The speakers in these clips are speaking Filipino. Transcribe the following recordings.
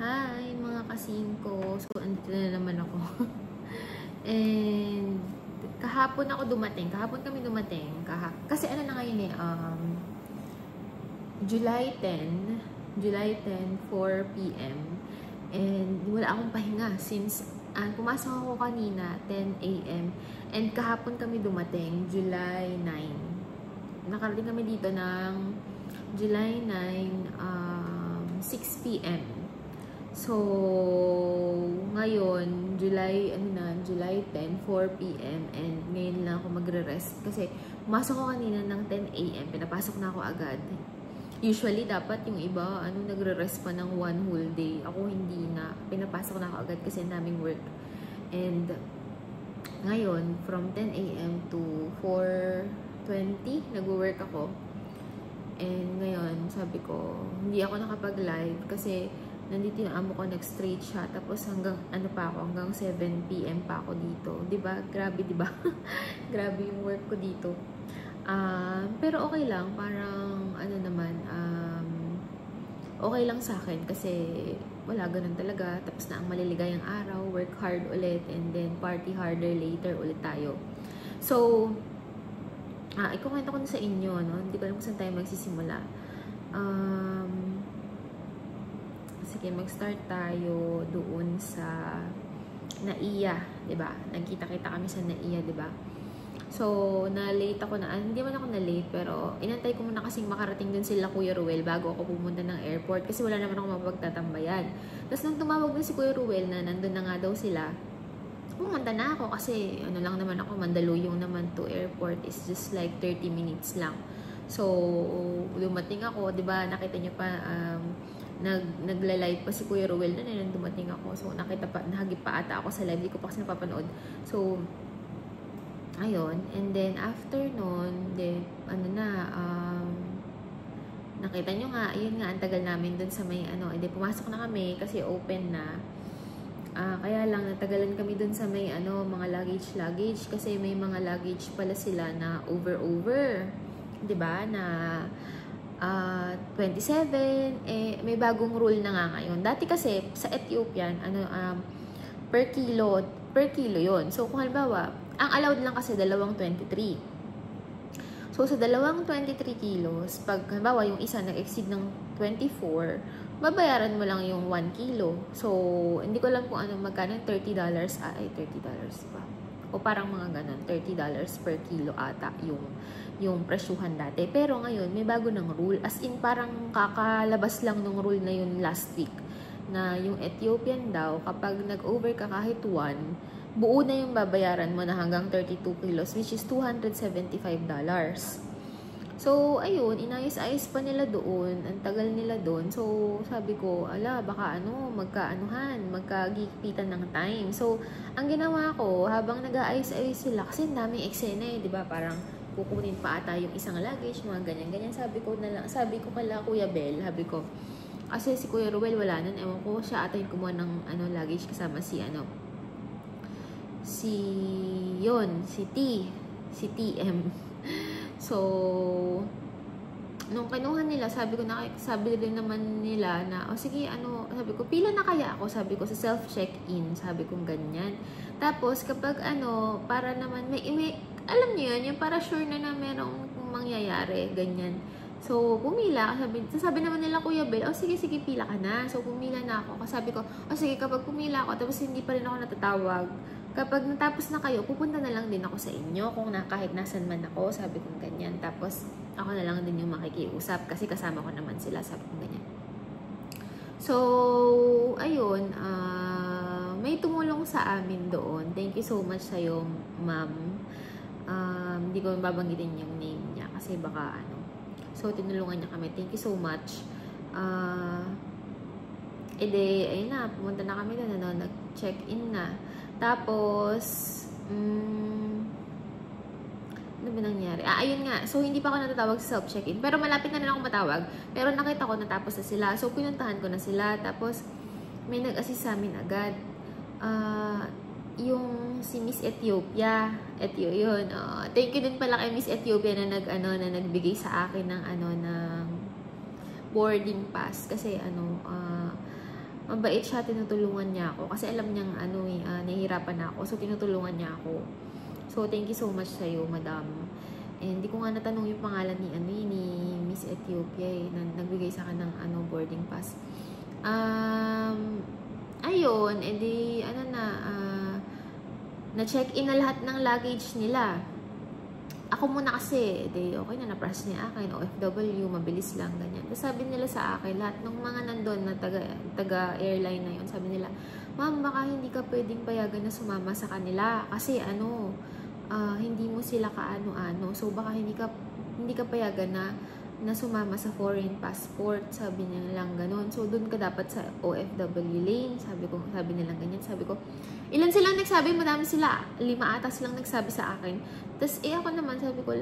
Hi mga kasingko. So, andito na naman ako. And, kahapon ako dumating. Kahapon kami dumating. Kasi ano na ngayon July 10, 4 p.m. And, wala akong pahinga since pumasok ako kanina, 10 a.m. And kahapon kami dumating, July 9. Nakarating kami dito ng July 9, 6 p.m. So, ngayon, July 10, 4 p.m. And ngayon lang ako magre-rest. Kasi, pumasok ko kanina ng 10 a.m. Pinapasok na ako agad. Usually, dapat yung iba, nagre-rest pa ng one whole day. Ako hindi na. Pinapasok na ako agad kasi ang daming work. And, ngayon, from 10 a.m. to 4:20, nag-work ako. And ngayon, sabi ko, hindi ako nakapag-live kasi nandito yung amo ko, nag-straight siya. Tapos hanggang, hanggang 7 p.m. pa ako dito. Diba? Grabe, diba? Grabe yung work ko dito. Pero okay lang. Parang, okay lang sa akin kasi wala, ganun talaga. Tapos na ang maliligayang araw, work hard ulit, and then party harder later ulit tayo. So, ikukwento ko na sa inyo, no? Hindi ko alam kung saan tayo magsisimula. Sige, mag-start tayo doon sa Naiya, diba? Nagkita-kita kami sa Naiya, diba? So, na-late ako na, hindi man ako na-late, pero inantay ko muna kasing makarating dun sila Kuya Ruel bago ako pumunta ng airport kasi wala naman ako mapagtatambayan. Tapos nung tumawag na si Kuya Ruel na nandun na nga daw sila, pumunta na ako kasi lang naman ako, Mandaluyong naman to airport is just like 30 minutes lang. So, dumating ako, diba? Nakita niyo pa, nagla-live pa si Kuya Ruel na dumating ako. So, nahagip pa ata ako sa live. Di ko pa kasi napapanood. So, ayun. And then, after nun, nakita nyo nga, ayun nga, ang tagal namin dun sa may, pumasok na kami kasi open na. Kaya lang, natagalan kami dun sa may, mga luggage kasi may mga luggage pala sila na over. Diba? Na 27, may bagong rule na nga ngayon. Dati kasi, sa Ethiopian, per kilo yon. So, kung halimbawa, ang allowed lang kasi 23. So, sa 23 kilos, pag halimbawa yung isa nag-exceed ng 24, babayaran mo lang yung 1 kilo. So, hindi ko lang kung magkano, $30, $30 ba? O parang mga ganun, $30 per kilo ata yung presyuhan dati. Pero ngayon, may bago ng rule. As in, parang kakalabas lang ng rule na yun last week. Na yung Ethiopian daw, kapag nag-over ka kahit 1, buo na yung babayaran mo na hanggang 32 kilos, which is $275. So, ayun, inayos-ayos pa nila doon. Ang tagal nila doon. So, sabi ko, baka magkagipitan ng time. So, ang ginawa ko, habang nag-aayos-ayos sila, kasi daming eksena diba? Parang kukunin pa ata yung isang luggage, mga ganyan-ganyan. Sabi ko kala Kuya Bel, kasi si Kuya Ruel wala nun. Ewan ko, siya ata yung kumuha ng luggage kasama si TM. So, nung kinuha nila, sabi rin naman nila na, sige, sabi ko, pila na kaya ako? Sabi ko, sa self-check-in, sabi ko ganyan. Tapos, kapag para naman, may alam niyo yun, yung para sure na merong mangyayari, ganyan. So, pumila, sabi naman nila, Kuya Bel, sige, pila ka na. So, pumila na ako. Sabi ko, sige, kapag pumila ako, tapos hindi pa rin ako natatawag, kapag natapos na kayo, pupunta na lang din ako sa inyo kung kahit nasan man ako, sabi ko ganyan. Tapos, ako na lang din yung makikiusap kasi kasama ko naman sila, sabi ko ganyan. So, ayun, may tumulong sa amin doon. Thank you so much sa'yo, ma'am. Hindi ko babanggitin yung name niya kasi baka So, tinulungan niya kami. Thank you so much. Ayun na, pumunta na kami doon, nag-check-in na. Tapos, ano ba nangyari? Ayun nga. So, hindi pa ako natatawag sa self-check-in. Pero malapit na rin ako matawag. Pero nakita ko natapos na sila. So, pinuntahan ko na sila. Tapos, may nag-assist sa amin agad. Yung si Miss Ethiopia. Yun. Thank you din pala kay Miss Ethiopia na nagbigay sa akin ng ng boarding pass kasi mabait siya, tinutulungan niya ako. Kasi alam niyang nahihirapan ako. So, tinutulungan niya ako. So, thank you so much sa'yo, madam. And hindi ko nga natanong yung pangalan ni Miss Ethiopia na nagbigay sa akin ng boarding pass. Ayun, edi na-check-in na lahat ng luggage nila. Ako muna kasi, okay na, na-press niya akin, OFW, mabilis lang, ganyan. Tapos sabi nila sa akin, lahat ng mga nandun na taga-airline na yun, sabi nila, ma'am, baka hindi ka pwedeng payagan na sumama sa kanila. Kasi hindi mo sila kaano-ano. So, baka hindi ka payagan na sumama sa foreign passport. Sabi niya lang ganun. So, doon ka dapat sa OFW lane. Sabi nilang ganyan. Sabi ko, ilan silang nagsabi? Madami sila. 5 ata silang nagsabi sa akin. Tapos, ako naman, sabi ko,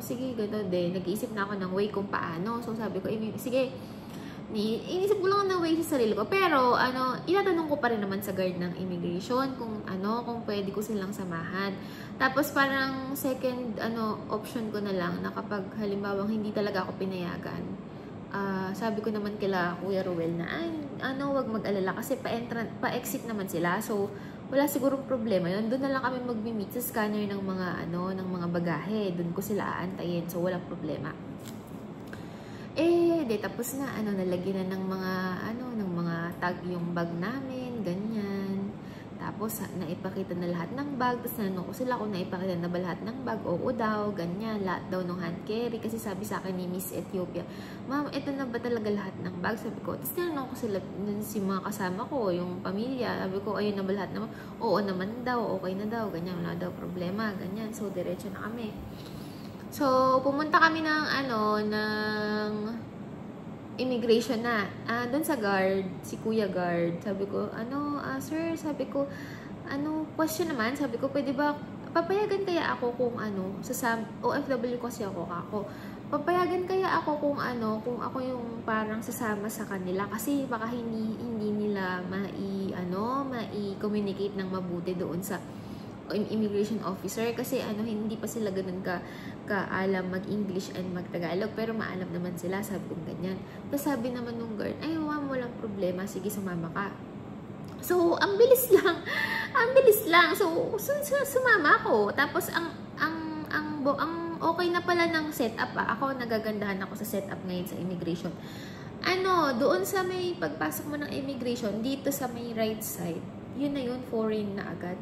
sige, gano'n din. Nag-iisip na ako ng way kung paano. So, sabi ko, sige, inisip ko lang ng way sa sarili ko. Pero, inatanong ko pa rin naman sa guard ng immigration kung pwede ko silang samahan. Tapos, parang second, option ko na lang na kapag halimbawa hindi talaga ako pinayagan, sabi ko naman kila Kuya Ruel na, wag mag-alala kasi pa-exit naman sila. So, wala sigurong problema yun. Doon na lang kami mag-meet sa scanner ng mga bagahe. Doon ko sila aantayin. So, walang problema. Tapos na, nalagyan na ng mga tag yung bag namin, ganyan. Tapos, naipakita na lahat ng bag. Tapos, nanong ko sila kung naipakita na ba lahat ng bag. Oo daw, ganyan. Lahat daw ng hand carry. Kasi sabi sa akin ni Miss Ethiopia, ma'am, ito na ba talaga lahat ng bag? Sabi ko, tapos nanong ko sila, si mga kasama ko, yung pamilya. Sabi ko, ayun na ba lahat naman? Oo naman daw, okay na daw, ganyan. Wala daw problema, ganyan. So, diretso na kami. So, pumunta kami ng immigration na. Doon sa guard, si Kuya Guard, sabi ko, sir, sabi ko, question naman, sabi ko, pwede ba, papayagan kaya ako kung OFW kasi ako, papayagan kaya ako kung ako yung parang sasama sa kanila, kasi baka hindi nila mai-communicate ng mabuti doon sa immigration officer kasi hindi pa sila ganun kaalam mag-English and mag-Tagalog pero maalam naman sila, sabi kong ganyan. Tapos sabi naman nung guard, ay ma'am, walang problema, sige sumama ka. So ang bilis lang. So sumama ako. Tapos ang okay na pala ng setup ako nagagandahan ako sa setup ngayon sa immigration. Doon sa may pagpasok mo ng immigration, dito sa may right side, yun na yun, foreign na agad.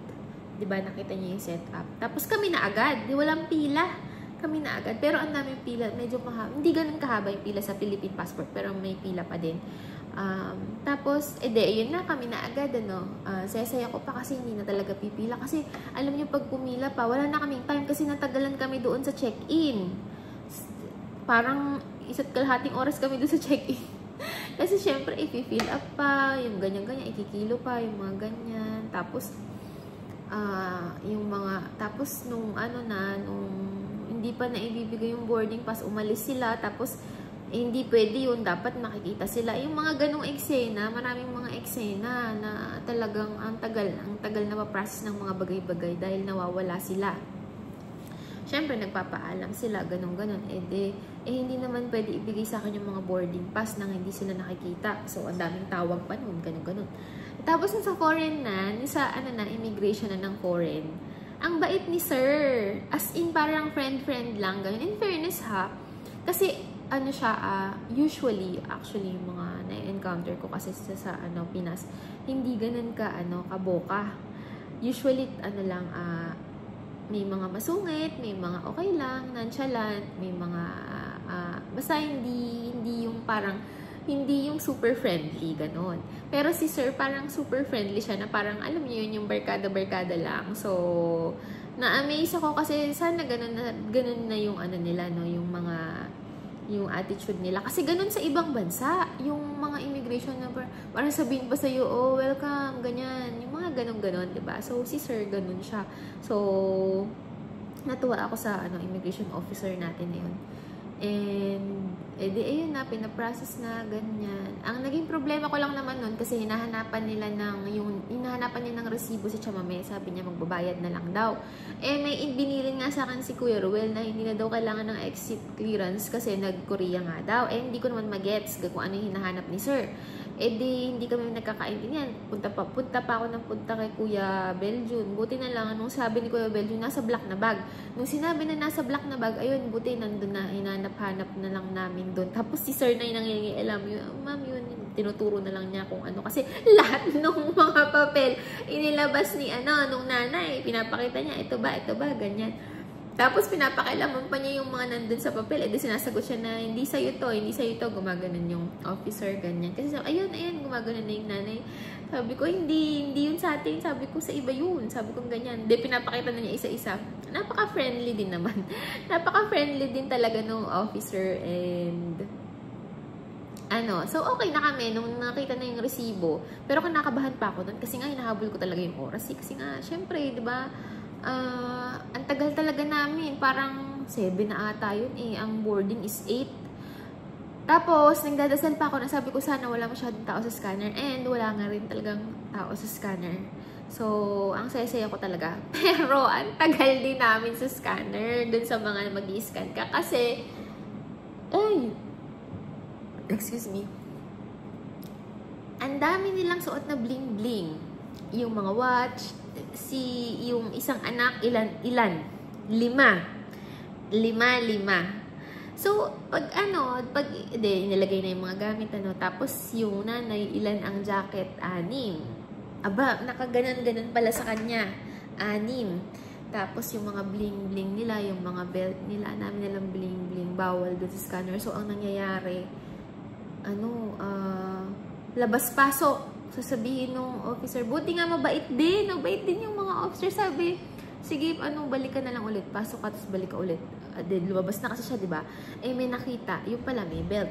Diba, nakita niyo yung setup. Tapos kami na agad. Walang pila. Kami na agad. Pero ang daming pila. Medyo mahaba. Hindi ganun kahaba yung pila sa Philippine passport. Pero may pila pa din. Tapos, yun na. Kami na agad, saya-saya ko pa kasi hindi na talaga pipila. Kasi, alam niyo, pag pumila pa, wala na kaming time kasi natagalan kami doon sa check-in. Parang, 1.5 oras kami doon sa check-in. Kasi, syempre, i-fill up pa. Yung ganyan-ganyan. Ikikilo pa. Yung mga ganyan. Tapos, tapos nung hindi pa na ibibigay yung boarding pass, umalis sila, tapos hindi pwede yun, dapat makikita sila. Yung mga ganong eksena, maraming mga eksena na talagang ang tagal na pa-process ng mga bagay-bagay dahil nawawala sila. Syempre, nagpapaalam sila, ganon-ganon. Hindi naman pwede ibigay sa akin yung mga boarding pass nang hindi sila nakikita. So, ang daming tawag pa nun, ganon-ganon. Tapos, sa foreign sa immigration na ng foreign, ang bait ni sir. As in, parang friend-friend lang, ganon. In fairness ha, kasi, usually, actually, yung mga na-encounter ko kasi sa Pinas, hindi ganon kaboka. Usually, may mga masungit, may mga okay lang, nonchalant, may mga, basta hindi yung parang, hindi yung super friendly, ganon. Pero si sir, parang super friendly siya na parang, alam niyo yun, yung barkada-barkada lang. So, na-amaze ako kasi sana ganun na yung nila, yung attitude nila. Kasi ganun sa ibang bansa, yung mga immigration na parang sabihin pa sa'yo, oh, welcome, ganyan. Yung mga ganon-ganon, diba? So, si sir, ganun siya. So, natuwa ako sa immigration officer natin na yun. And, ayun na, pinaprocess na, ganyan. Ang naging problema ko lang naman nun, kasi hinahanapan nila ng resibo si Chamame. Sabi niya, magbabayad na lang daw. May binilin nga sa akin si Kuya Ruel na hindi na daw kailangan ng exit clearance kasi nag-Korea nga daw. Hindi ko naman magets kung ano yung hinahanap ni sir. Eh di, hindi kami nagkakaintindihan. Punta pa ako ng punta kay Kuya Beljun. Buti na lang, nung sabi ni Kuya Beljun, nasa black na bag. Nung sinabi na nasa black na bag, ayun, buti nandun na, hinanap-hanap na lang namin doon. Tapos si Sir na yung nangyayalam, ma'am, yun, tinuturo na lang niya kung ano. Kasi lahat ng mga papel, inilabas ni, nung nanay, pinapakita niya, ito ba, ganyan. Tapos pinapakailaman pa niya yung mga nandun sa papel. Eh di sinasagot siya na hindi sa'yo to, gumaganon yung officer, ganyan. Kasi ayun, gumaganon na yung nanay. Sabi ko, hindi yun sa atin. Sabi ko, sa iba yun. Sabi ko, ganyan. Di pinapakita na niya isa-isa. Napaka-friendly din naman. Napaka-friendly din talaga nung officer and so okay na kami nung nakita na yung resibo. Pero kinakabahan pa ako doon kasi nga hinahabol ko talaga yung oras. Kasi nga, syempre, di ba, ang tagal talaga namin. Parang 7 na ata yun eh. Ang boarding is 8. Tapos, nagdadasal pa ako na sabi ko sana wala masyadong tao sa scanner. And wala nga rin talagang tao sa scanner. So, ang saya-saya ko talaga. Pero, ang tagal din namin sa scanner. Dun sa mga mag-i-scan ka. Kasi, excuse me. Ang dami nilang suot na bling-bling. Yung mga watch, yung isang anak, ilan? 5. 5. So, pag nilagay na yung mga gamit, tapos yung nanay, ilan ang jacket? 6. Aba, nakaganan-ganan pala sa kanya. 6. Tapos yung mga bling-bling nila, yung mga belt nila, namin nilang bling-bling, bawal doon sa scanner. So, ang nangyayari, labas-pasok. Sasabihin nung officer, buti nga mabait din yung mga officer. Sabi, sige, balik ka na lang ulit. Pasok ka, tapos balik ka ulit. Lumabas na kasi siya, di ba? Eh, may nakita. Yung pala, may belt.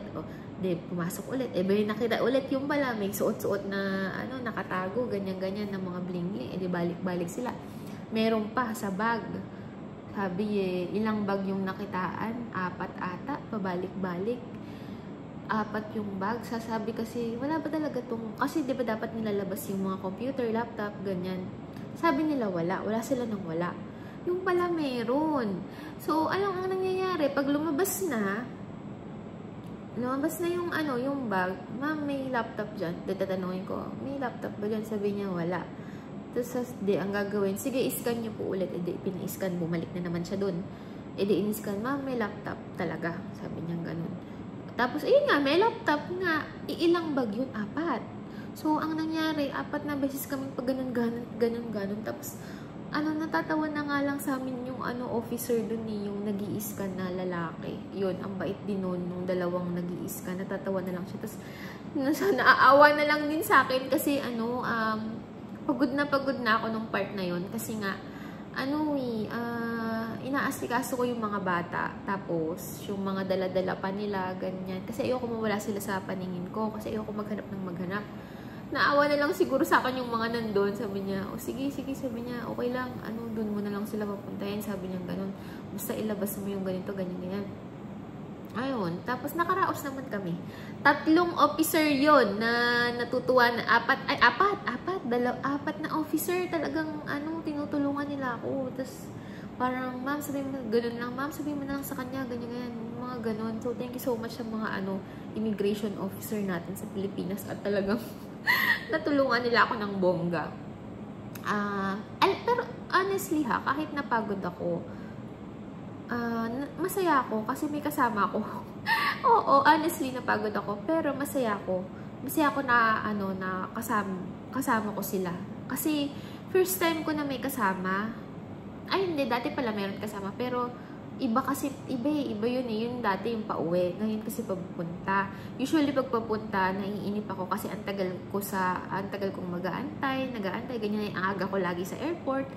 Pumasok ulit. Eh, may nakita ulit. Yung pala, may suot-suot na, nakatago, ganyan-ganyan ng mga bling-bling. Eh, di balik-balik sila. Meron pa sa bag. Sabi, ilang bag yung nakitaan? 4 ata, pabalik-balik. 4 yung bag. Sasabi kasi, wala ba talaga kasi di ba dapat nilalabas yung mga computer, laptop, ganyan. Sabi nila wala. Wala sila nang wala. Yung pala meron. So, ang nangyayari? Pag lumabas na yung bag, ma'am, may laptop dyan. Tatanungin ko, may laptop ba dyan? Sabi niya, wala. Tapos, ang gagawin, sige, iscan niyo po ulit. Pina-iscan, bumalik na naman siya dun. In-iscan, ma'am, may laptop talaga. Sabi niya ganun. Tapos, ayun nga, may laptop nga. Ilang bag yun? 4. So, ang nangyari, 4 na beses kami pag ganun. Tapos, natatawa na nga lang sa amin yung officer dun yung nag-i-scan na lalaki. Yun, ang bait din nun, nung dalawang nag-i-scan. Natatawa na lang siya. Tapos, naaawa na lang din sa akin kasi, pagod na ako nung part na yun. Kasi nga, inaasikaso ko yung mga bata. Tapos, yung mga dala-dala pa nila, ganyan. Kasi ayoko mawala sila sa paningin ko. Kasi ayoko maghanap ng maghanap. Naawa na lang siguro sa akin yung mga nandun. Sabi niya, sige, sabi niya, okay lang. Doon mo na lang sila papuntahin. Sabi niya ganun. Basta ilabas mo yung ganito, ganyan. Ayun. Tapos, nakaraos naman kami. 3 officer yon na natutuwa na 4 na officer. Talagang, tinutulungan nila ako. Tapos, parang, ma'am, sabihin mo, ganun lang, ma'am, sabihin mo na lang sa kanya, ganyan, mga ganun. So, thank you so much sa mga, immigration officer natin sa Pilipinas at talagang natulungan nila ako ng bongga. Pero, honestly kahit napagod ako, masaya ako kasi may kasama ako. Oo, honestly, napagod ako, pero masaya ako. Masaya ako na, na kasama ko sila. Kasi, first time ko na may kasama. Ay, hindi. Dati pala meron kasama. Pero, iba yun eh. Yun dati yung pauwi. Ngayon kasi pagpunta. Usually, pagpapunta, naiinip ako kasi ang tagal kong nag-aantay, ganyan. Ang aga ko lagi sa airport.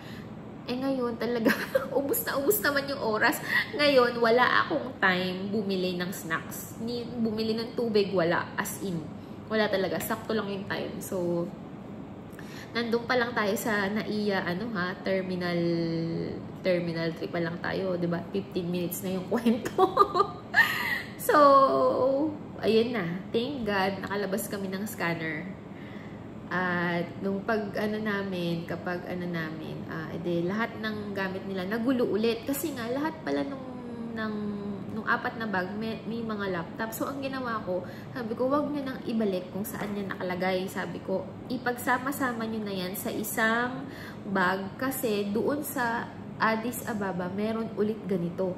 Eh, ngayon talaga, ubus naman yung oras. Ngayon, wala akong time bumili ng snacks. Bumili ng tubig, wala. As in. Wala talaga. Sakto lang yung time. So, nandun pa lang tayo sa NAIA, Terminal 3 pa lang tayo, 'di ba? 15 minutes na yung kwento. So, ayun na. Thank God, nakalabas kami ng scanner. At nung kapag lahat ng gamit nila nagulo ulit kasi nga lahat pala nung apat na bag, may mga laptop. So, ang ginawa ko, sabi ko, wag nyo nang ibalik kung saan yan nakalagay. Sabi ko, ipagsama-sama nyo na yan sa isang bag kasi doon sa Addis Ababa, meron ulit ganito.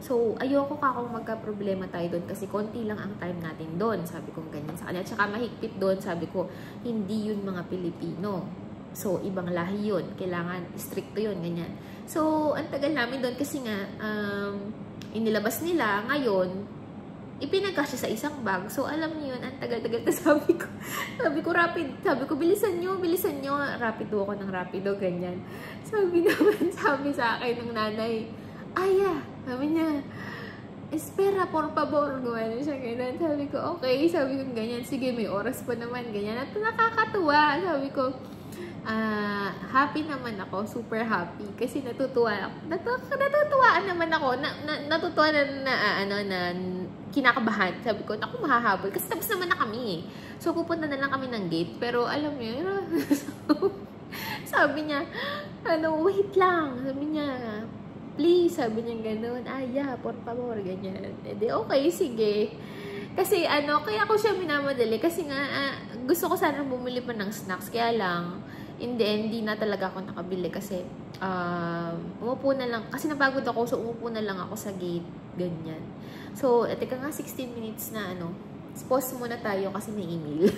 So, ayoko ka kung magka-problema tayo doon kasi konti lang ang time natin doon. Sabi ko ganyan sa kanya. Tsaka mahigpit doon, sabi ko, hindi yun mga Pilipino. So, ibang lahi yun. Kailangan, stricto yun, ganyan. So, ang tagal namin doon kasi nga, inilabas nila. Ngayon, ipinagkasya sa isang bag. So, alam niyo yun, ang tagal-tagal. Sabi ko, rapid. Sabi ko, bilisan nyo. Rapido ako ng rapido, ganyan. Sabi sa akin ng nanay, Aya, sabi niya, espera, por favor. Gawin siya, ganyan. Sabi ko, okay. Sabi ko, ganyan. Sige, may oras pa naman, ganyan. At nakakatuwa. Sabi ko, happy naman ako, super happy kasi natutuwaan naman ako, natutuwa na kinakabahan. Sabi ko, naku, mahahabol kasi tapos naman na kami eh. So pupunta na lang kami ng gate, pero alam mo yun, sabi niya, wait lang, sabi niya, please, sabi niya gano'n, Aya, por favor, ganyan. E di, okay, sige. Kasi kaya ko siya minamadali kasi nga gusto ko sana bumili pa ng snacks, kaya lang hindi na talaga ako nakabili kasi umupo na lang, kasi napagod ako, so umupo na lang ako sa gate, ganyan. So, teka nga, 16 minutes na pause muna tayo kasi may email.